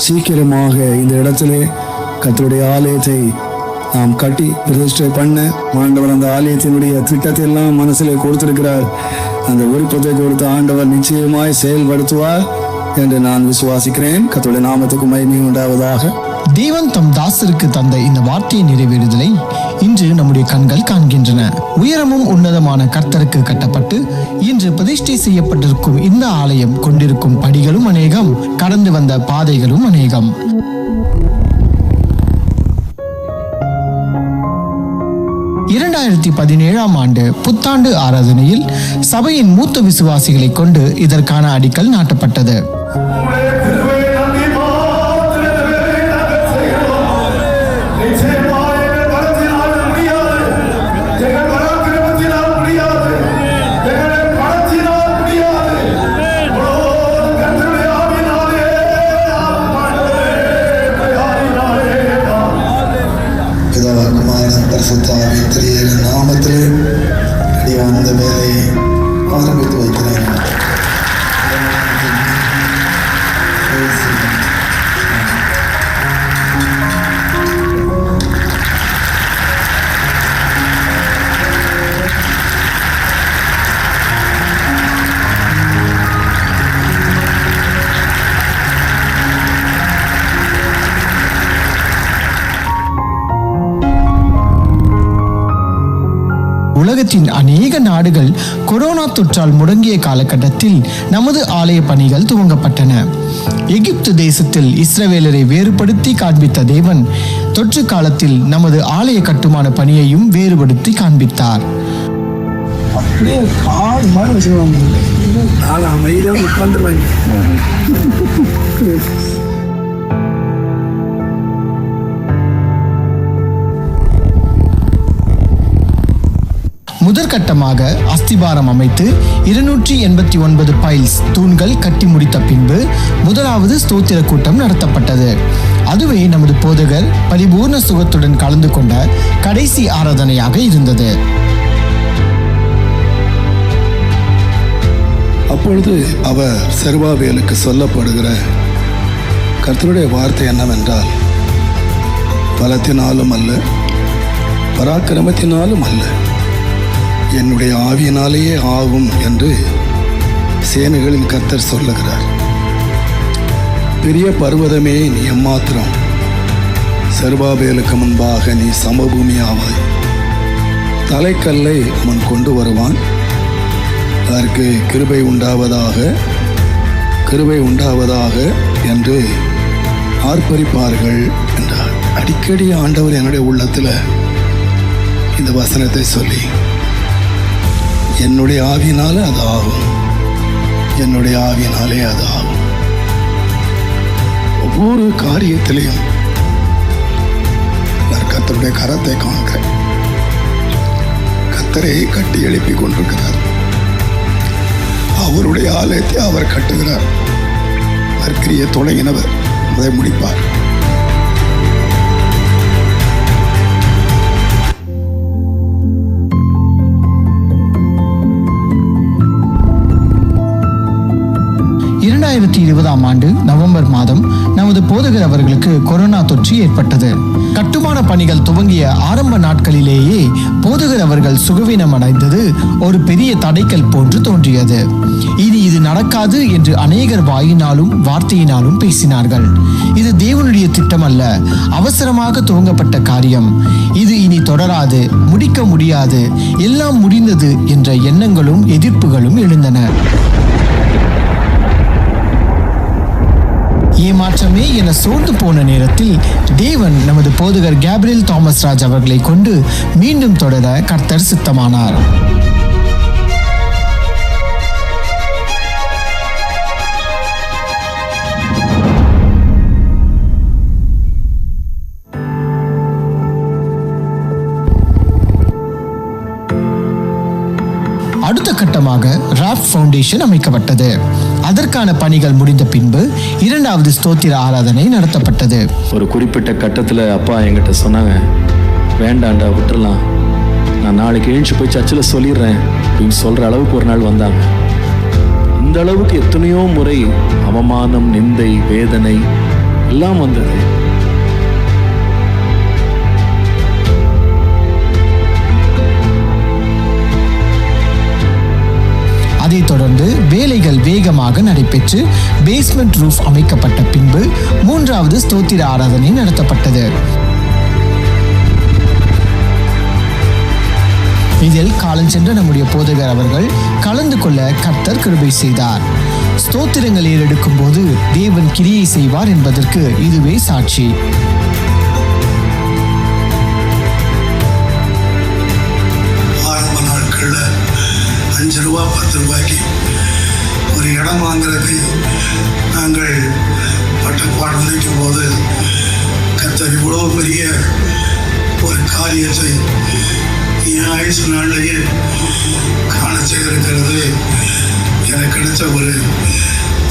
சீக்கிரமாக இந்த இடத்திலே கர்த்தருடைய ஆலயத்தை நாம் கட்டி பிரதிஷ்டை பண்ண ஆண்டவர் அந்த ஆலயத்தினுடைய திட்டத்தை எல்லாம் மனசிலே கொடுத்திருக்கிறார். அந்த விருப்பத்தை கொடுத்த ஆண்டவர் நிச்சயமாய் செயல்படுத்துவார் என்று நான் விசுவாசிக்கிறேன். கர்த்தருடைய நாமத்துக்கு மகிமை உண்டாவதாக. தேவன் தம் தாசருக்கு தந்த இந்த வார்த்தையை நிறைவேறுதலை இன்று நம்முடைய கண்கள் காண்கின்றன. உயரமும் உன்னதமான கர்த்தருக்கு கட்டப்பட்டு இன்று பிரதிஷ்டை செய்யப்பட்டிருக்கும் இந்த ஆலயம் கொண்டிருக்கும் படிகளும் அநேகம், கடந்து வந்த பாதைகளும் அநேகம். ஆண்டு புத்தாண்டு ஆராதனையில் சபையின் மூத்த விசுவாசிகளை கொண்டு இதற்கான அடிக்கல் நாட்டப்பட்டது. நாமத்திலே அந்த வேலையை ஆரம்பித்து வைக்கிறேன். உலகத்தின் அநேக நாடுகள் கொரோனா தொற்றால் முடங்கிய காலகட்டத்தில் நமது ஆலய பணிகள் துவங்கப்பட்டன. எகிப்து தேசத்தில் இஸ்ரவேலரை வேறுபடுத்தி காண்பித்த தேவன் தொற்று காலத்தில் நமது ஆலய கட்டுமான பணியையும் வேறுபடுத்தி காண்பித்தார். முதற்கட்டமாக அஸ்திபாரம் அமைத்து 289 பைல்ஸ் தூண்கள் கட்டி முடித்த பின்பு முதலாவது ஸ்தோத்திர கூட்டம் நடத்தப்பட்டது. அதுவே நமது போதகர் பரிபூர்ண சுகத்துடன் கலந்து கொண்ட கடைசி ஆராதனையாக இருந்தது. அப்பொழுது அவர் செருபாபேலுக்கு சொல்லப்படுகிற கர்த்தருடைய வார்த்தை என்னவென்றால், பலத்தினாலும் அல்ல, பராக்கிரமத்தினாலும் அல்ல, என்னுடைய ஆவியினாலேயே ஆகும் என்று சேனைகளின் கர்த்தர் சொல்லுகிறார். பெரிய பர்வதமே நீ எம்மாத்திரம், செருபாபேலுக்கு முன்பாக நீ சமபூமி ஆவாய். தலைக்கல்லை அவன் கொண்டு வருவான், அதற்கு கிருபை உண்டாவதாக, கிருபை உண்டாவதாக என்று ஆர்ப்பரிப்பார்கள் என்றார். அடிக்கடி ஆண்டவர் என்னுடைய உள்ளத்தில் இந்த வசனத்தை சொல்லி, என்னுடைய ஆவியினாலே அது ஆகும், என்னுடைய ஆவியினாலே அது ஆகும். ஒவ்வொரு காரியத்திலையும் நான் கர்த்தருடைய கரத்தை காண்கிறேன். கர்த்தரை கட்டி எழுப்பி கொண்டிருக்கிறார். அவருடைய ஆலயத்தை அவர் கட்டுகிறார். அதற்குரிய தொடங்கினவர் அதை முடிப்பார். ஆண்டு நவம்பர் மாதம் நமது போதகர் அவர்களுக்கு கொரோனா தொற்று ஏற்பட்டது. கட்டுமான பணிகள் துவங்கிய ஆரம்ப நாட்களிலேயே போதகர் அவர்கள் சுகவீனம் அடைந்தது ஒரு பெரிய தடைக்கல் போன்று தோன்றியது. இனி இது நடக்காது என்று அநேகர் வாயினாலும் வார்த்தையினாலும் பேசினார்கள். இது தேவனுடைய திட்டம் அல்ல, அவசரமாக துவங்கப்பட்ட காரியம். இது இனி தொடராது, முடிக்க முடியாது, எல்லாம் முடிந்தது என்ற எண்ணங்களும் எதிர்ப்புகளும் எழுந்தன. ஏமாற்றமே என சோர்ந்து போன நேரத்தில் தேவன் நமது போதகர் கேப்ரியல் தாமஸ் ராஜ் அவர்களை கொண்டு மீண்டும் தொடர கர்த்தர் சித்தமானார். அடுத்த கட்டமாக ராப் ஃபவுண்டேஷன் அமைக்கப்பட்டது. அதற்கான பணிகள் முடிந்த பின்பு இரண்டாவது ஸ்தோத்திர ஆராதனை நடத்தப்பட்டது. ஒரு குறிப்பிட்ட கட்டத்தில் அப்பா என்கிட்ட சொன்னாங்க, வேண்டாண்டா விட்டுறலாம், நான் நாளைக்கு எழுந்து போய் சர்ச்சில் சொல்லிடுறேன் அப்படின்னு சொல்கிற அளவுக்கு ஒரு நாள் வந்தாங்க. இந்த அளவுக்கு எத்தனையோ முறை அவமானம், நிந்தை, வேதனை, எல்லாம் வந்தது. அதைத் தொடர்ந்து வேலைகள் வேகமாக நடைபெற்று பேஸ்மெண்ட் ரூஃப் அமைக்கப்பட்ட பின்பு 3வது ஸ்தோத்திர ஆராதனை நடத்தப்பட்டது. இதில் காலஞ்சென்ற நம்முடைய போதகர் அவர்கள் கலந்து கொள்ள கர்த்தர் கிருபை செய்தார். ஸ்தோத்திரங்கள் ஏறெடுக்கும் போது தேவன் கிரியை செய்வார் என்பதற்கு இதுவே சாட்சி. ஆரம்ப நாட்கள்ல 5 ரூபா 10 ரூபாய்க்கு ஒரு இடம் வாங்குறதுக்கு நாங்கள் பட்டப்பாடு நினைக்கும் போது கர்த்தர் இவ்வளோ பெரிய ஒரு காரியத்தை என் ஆயுசு நாளிலேயே காண செய்திருக்கிறது எனக்கு கிடைச்ச ஒரு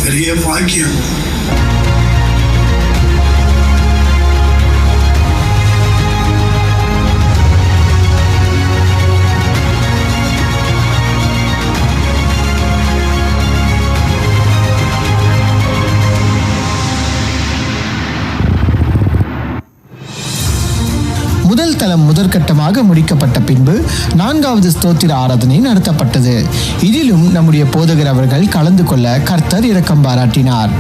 பெரிய பாக்கியம். முதல் தளம் முதற்கட்டமாக முடிக்கப்பட்ட பின்பு 4வது ஸ்தோத்திர ஆராதனை நடத்தப்பட்டது. இதிலும் நம்முடைய போதகர் அவர்கள் கலந்து கொள்ள கர்த்தர் இரக்கம் பாராட்டினார்.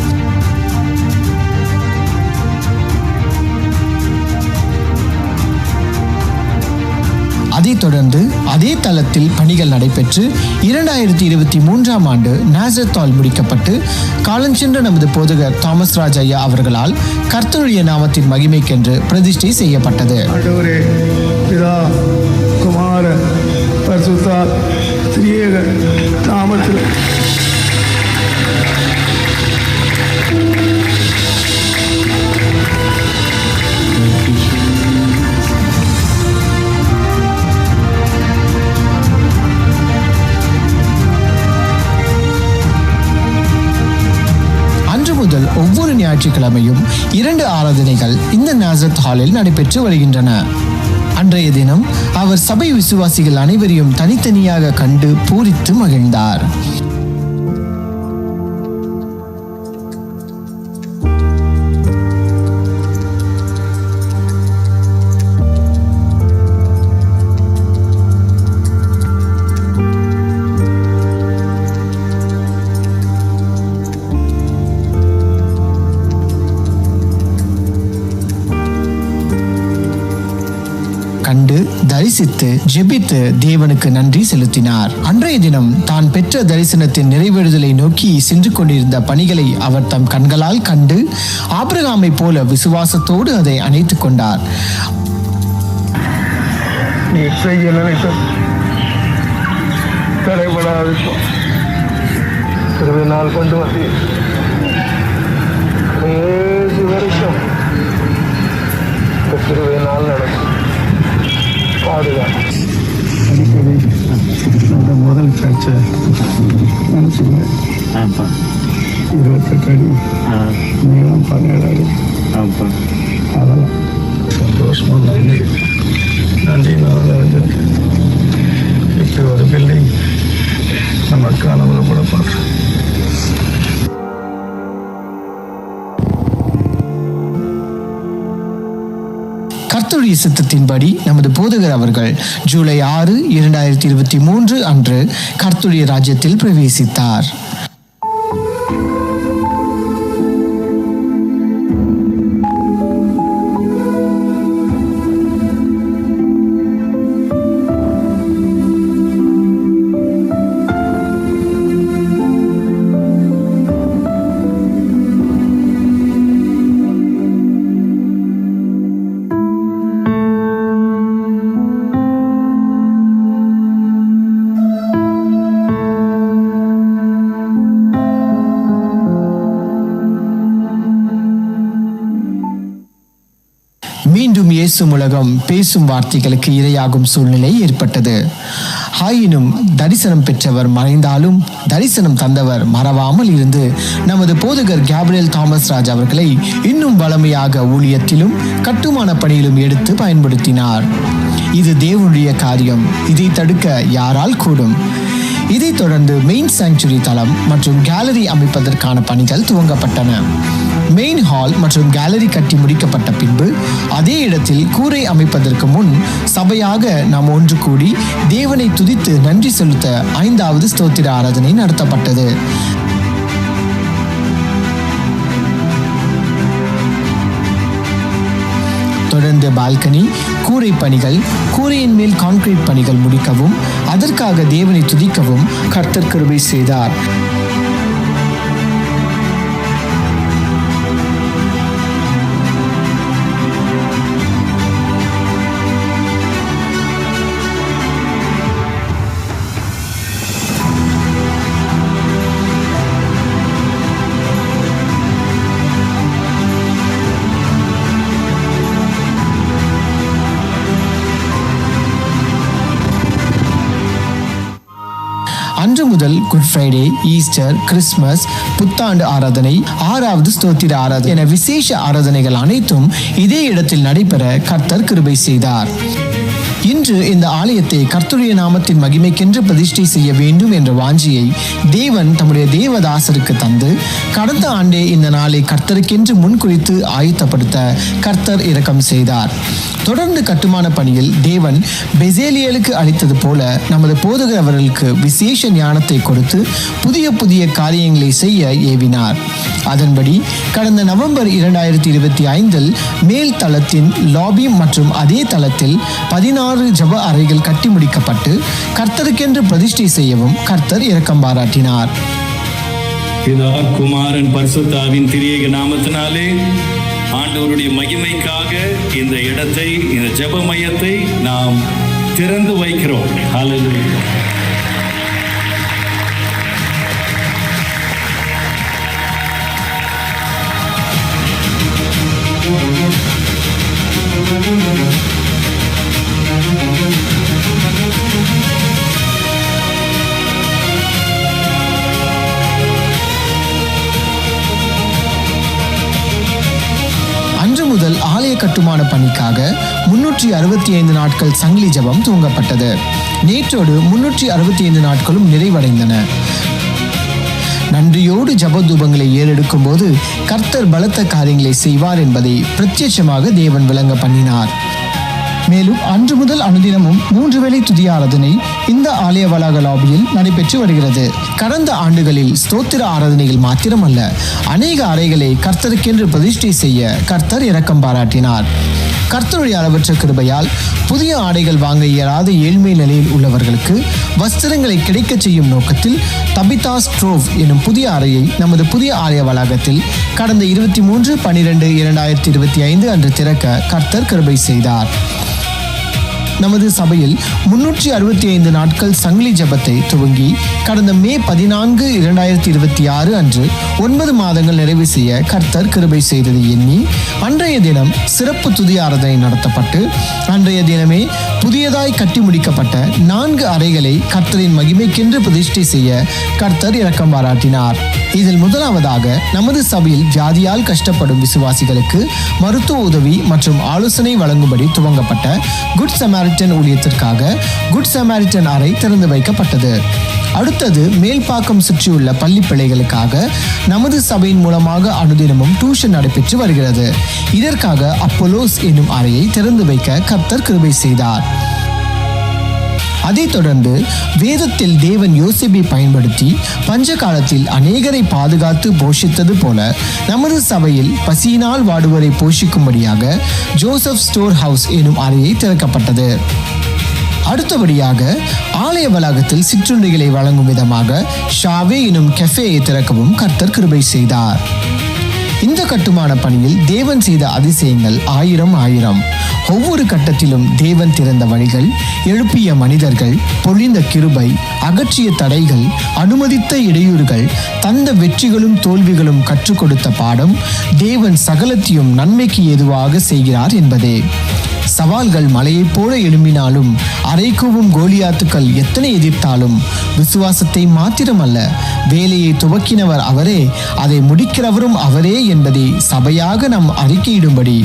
அதைத் தொடர்ந்து அதே தளத்தில் பணிகள் நடைபெற்று 2023ஆம் ஆண்டு நாசரேத் ஹால் முடிக்கப்பட்டு காலஞ்சென்ற நமது போதகர் தாமஸ் ராஜ் ஐயா அவர்களால் கர்த்தருடைய நாமத்தின் மகிமைக்கென்று பிரதிஷ்டை செய்யப்பட்டது. ஆண்டவரே, பிதா, குமாரன், பரிசுத்த திரியேக நாமத்தில் முதல் ஒவ்வொரு ஞாயிற்றுக்கிழமையும் 2 ஆராதனைகள் இந்த நாசரேத் ஹாலில் நடைபெற்று வருகின்றன. அன்றைய தினம் அவர் சபை விசுவாசிகள் அனைவரையும் தனித்தனியாக கண்டு பூரித்து மகிழ்ந்தார். கண்டு தரிசித்து ஜெபித்து தேவனுக்கு நன்றி செலுத்தினார். அன்றைய தினம் தான் பெற்ற தரிசனத்தின் நிறைவேறுதலை நோக்கி சென்று கொண்டிருந்த பணிகளை அவர் தம் கண்களால் கண்டு ஆபிரகாமை போல விசுவாசத்தோடு அதை அணைத்துக் கொண்டார். நீ செய்ய நினைத்த தடைபடாது நாள் கொண்டு வந்து வரைக்கும் திருவை நாள் நடக்கும். அடிக்கடி அந்த முதல் சர்ச்சை நினச்சிங்க. 28 அடி நீளம் 17 அடி. அதெல்லாம் சந்தோஷமாக நன்றி நான் இப்படி ஒரு பில்டிங் நம்ம காலத்தில் கூட பார்க்குறோம். கர்த்தருடைய சித்தத்தின்படி நமது போதகர் அவர்கள் ஜூலை 6, 2023 அன்று கர்த்தருடைய ராஜ்யத்தில் பிரவேசித்தார். மீண்டும் இயேசும் உலகம் பேசும் வார்த்தைகளுக்கு இரையாகும் சூழ்நிலை ஏற்பட்டது. ஆயினும் தரிசனம் பெற்றவர் மறைந்தாலும் தரிசனம் தந்தவர் மறவாமல் இருந்து நமது போதகர் கேப்ரியல் தாமஸ் ராஜ் அவர்களை இன்னும் வளமையாக ஊழியத்திலும் கட்டுமான பணியிலும் எடுத்து பயன்படுத்தினார். இது தேவனுடைய காரியம். இதை தடுக்க யாரால் கூடும்? இதைத் தொடர்ந்து மெயின் சாங்சுரி தளம் மற்றும் கேலரி அமைப்பதற்கான பணிகள் துவங்கப்பட்டன. மெயின் ஹால் மற்றும் கேலரி கட்டி முடிக்கப்பட்ட பின்பு அதே இடத்தில் கூரை அமைப்பதற்கு முன் சபையாக நாம் ஒன்று கூடி தேவனை துதித்து நன்றி செலுத்த 5வது ஸ்தோத்திர ஆராதனை நடத்தப்பட்டது. தொடர்ந்து பால்கனி, கூரை பணிகள், கூரையின் மேல் கான்கிரீட் பணிகள் முடிக்கவும் அதற்காக தேவனை துதிக்கவும் கர்த்தர் கிருபை செய்தார். அன்று முதல் குட் ஃப்ரைடே, ஈஸ்டர், கிறிஸ்துமஸ், புத்தாண்டு ஆராதனை, 6வது ஸ்தோத்திர ஆராதனை என விசேஷ ஆராதனைகள் அனைத்தும் இதே இடத்தில் நடைபெற கர்த்தர் கிருபை செய்தார். இன்று இந்த ஆலயத்தை கர்த்தருடைய நாமத்தின் மகிமைக்கென்று பிரதிஷ்டை செய்ய வேண்டும் என்ற வாஞ்சியை தேவன் தம்முடைய தேவதாசருக்கு தந்து கடந்த ஆண்டே இந்த நாளை கர்த்தருக்கென்று முன்குறித்து ஆயத்தப்படுத்த கர்த்தர் இரக்கம் செய்தார். தொடர்ந்து கட்டுமான பணியில் தேவன் பெசேலியலுக்கு அளித்தது போல நமது போதகர் அவர்களுக்கு விசேஷ ஞானத்தை கொடுத்து புதிய புதிய காரியங்களை செய்ய ஏவினார். அதன்படி கடந்த நவம்பர் 2025 மேல் தளத்தின் லாபி மற்றும் அதே தளத்தில் 16 ஜப அறைகள் கட்டி முடிக்கப்பட்டு கர்த்தருக்கென்று பிரதிஷ்டை செய்யவும் கர்த்தர் இரக்கம் பாராட்டினார். பிதா, குமாரன், பரிசுத்தாவின் திரியேக நாமத்தினாலே ஆண்டவருடைய மகிமைக்காக இந்த இடத்தை, இந்த ஜெப மையத்தை நாம் திறந்து வைக்கிறோம். ஹல்லேலூயா. அன்று முதல் ஆலய கட்டுமான பணிக்காக 365 நாட்கள் சங்கிலி ஜெபம் துவங்கப்பட்டது. நேற்றோடு 365 நாட்களும் நிறைவடைந்தன. நன்றியோடு ஜப தூபங்களை ஏறெடுக்கும் போது கர்த்தர் பலத்த காரியங்களை செய்வார் என்பதை பிரத்யட்சமாக தேவன் விளங்க பண்ணினார். மேலும் அன்று முதல் அனுதினமும் 3 வேளை துதி ஆராதனை இந்த ஆலய வளாக லாபியில் நடைபெற்று வருகிறது. கடந்த ஆண்டுகளில் ஸ்தோத்திர ஆராதனைகள் மாத்திரமல்ல, அநேக அறைகளை கர்த்தருக்கென்று பிரதிஷ்டை செய்ய கர்த்தர் இரக்கம் பாராட்டினார். கர்த்தருடைய அளவற்ற கிருபையால் புதிய ஆடைகள் வாங்க இயலாத ஏழ்மை நிலையில் உள்ளவர்களுக்கு வஸ்திரங்களை கிடைக்க செய்யும் நோக்கத்தில் தபிதா ஸ்ட்ரோவ் எனும் புதிய அறையை நமது புதிய ஆலய வளாகத்தில் கடந்த 23/12/2025 அன்று திறக்க கர்த்தர் கிருபை செய்தார். நமது சபையில் 365 நாட்கள் சங்கிலி ஜபத்தை துவங்கி கடந்த மே 14, 2026 அன்று 9 மாதங்கள் நிறைவு செய்ய கர்த்தர் கிருபை செய்ததை எண்ணி அன்றைய தினம் சிறப்பு துதி ஆராதனை நடத்தப்பட்டு அன்றைய தினமே புதியதாய் கட்டி முடிக்கப்பட்ட 4 அறைகளை கர்த்தரின் மகிமைக்கென்று பிரதிஷ்டை செய்ய கர்த்தர் இரக்கம் பாராட்டினார். இதில் முதலாவதாக நமது சபையில் வியாதியால் கஷ்டப்படும் விசுவாசிகளுக்கு மருத்துவ உதவி மற்றும் ஆலோசனை வழங்கும்படி துவங்கப்பட்ட குட் சமாரிட்டன் ஊழியத்திற்காக குட் சமாரிட்டன் அறை திறந்து வைக்கப்பட்டது. அடுத்தது மேல்பாக்கம் சுற்றியுள்ள பள்ளி பிள்ளைகளுக்காக நமது சபையின் மூலமாக அனுதினமும் டியூஷன் நடைபெற்று வருகிறது. இதற்காக அப்போலோஸ் என்னும் அறையை திறந்து வைக்க கர்த்தர் கிருபை செய்தார். அதைத் தொடர்ந்து வேதத்தில் தேவன் யோசேப்பை பயன்படுத்தி பஞ்ச காலத்தில் அநேகரை பாதுகாத்து போஷித்தது போல நமது சபையில் பசியினால் வாடுவரை போஷிக்கும்படியாக ஜோசப் ஸ்டோர் ஹவுஸ் எனும் அறையை திறக்கப்பட்டது. அடுத்தபடியாக ஆலய வளாகத்தில் சிற்றுண்டிகளை வழங்கும் விதமாக ஷாவே எனும் கெஃபேயை திறக்கவும் கர்த்தர் கிருபை செய்தார். இந்த கட்டுமான பணியில் தேவன் செய்த அதிசயங்கள் 1000. ஒவ்வொரு கட்டத்திலும் தேவன் திறந்த வழிகள், எழுப்பிய மனிதர்கள், பொழிந்த கிருபை, அகற்றிய தடைகள், அனுமதித்த இடையூறுகள், தந்த வெற்றிகளும் தோல்விகளும் கற்றுக் கொடுத்த பாடம், தேவன் சகலத்தையும் நன்மைக்கு ஏதுவாக செய்கிறார் என்பதே. சவால்கள் மலையைப் போல எழும்பினாலும், அரைக்கூவும் கோலியாத்துக்கள் எத்தனை எதிர்த்தாலும், விசுவாசத்தை மாத்திரமல்ல, வேலையை துவக்கினவர் அவரே, அதை முடிக்கிறவரும் அவரே என்பதை சபையாக நாம் அறிக்கையிடும்படி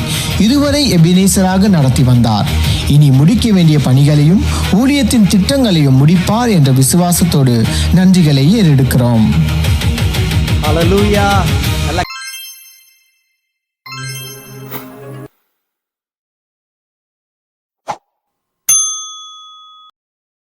இதுவரை எபினேசராக நடத்தி வந்தார். இனி முடிக்க வேண்டிய பணிகளையும் ஊழியத்தின் திட்டங்களையும் முடிப்பார் என்ற விசுவாசத்தோடு நன்றிகளை ஏறெடுக்கிறோம். Hallelujah.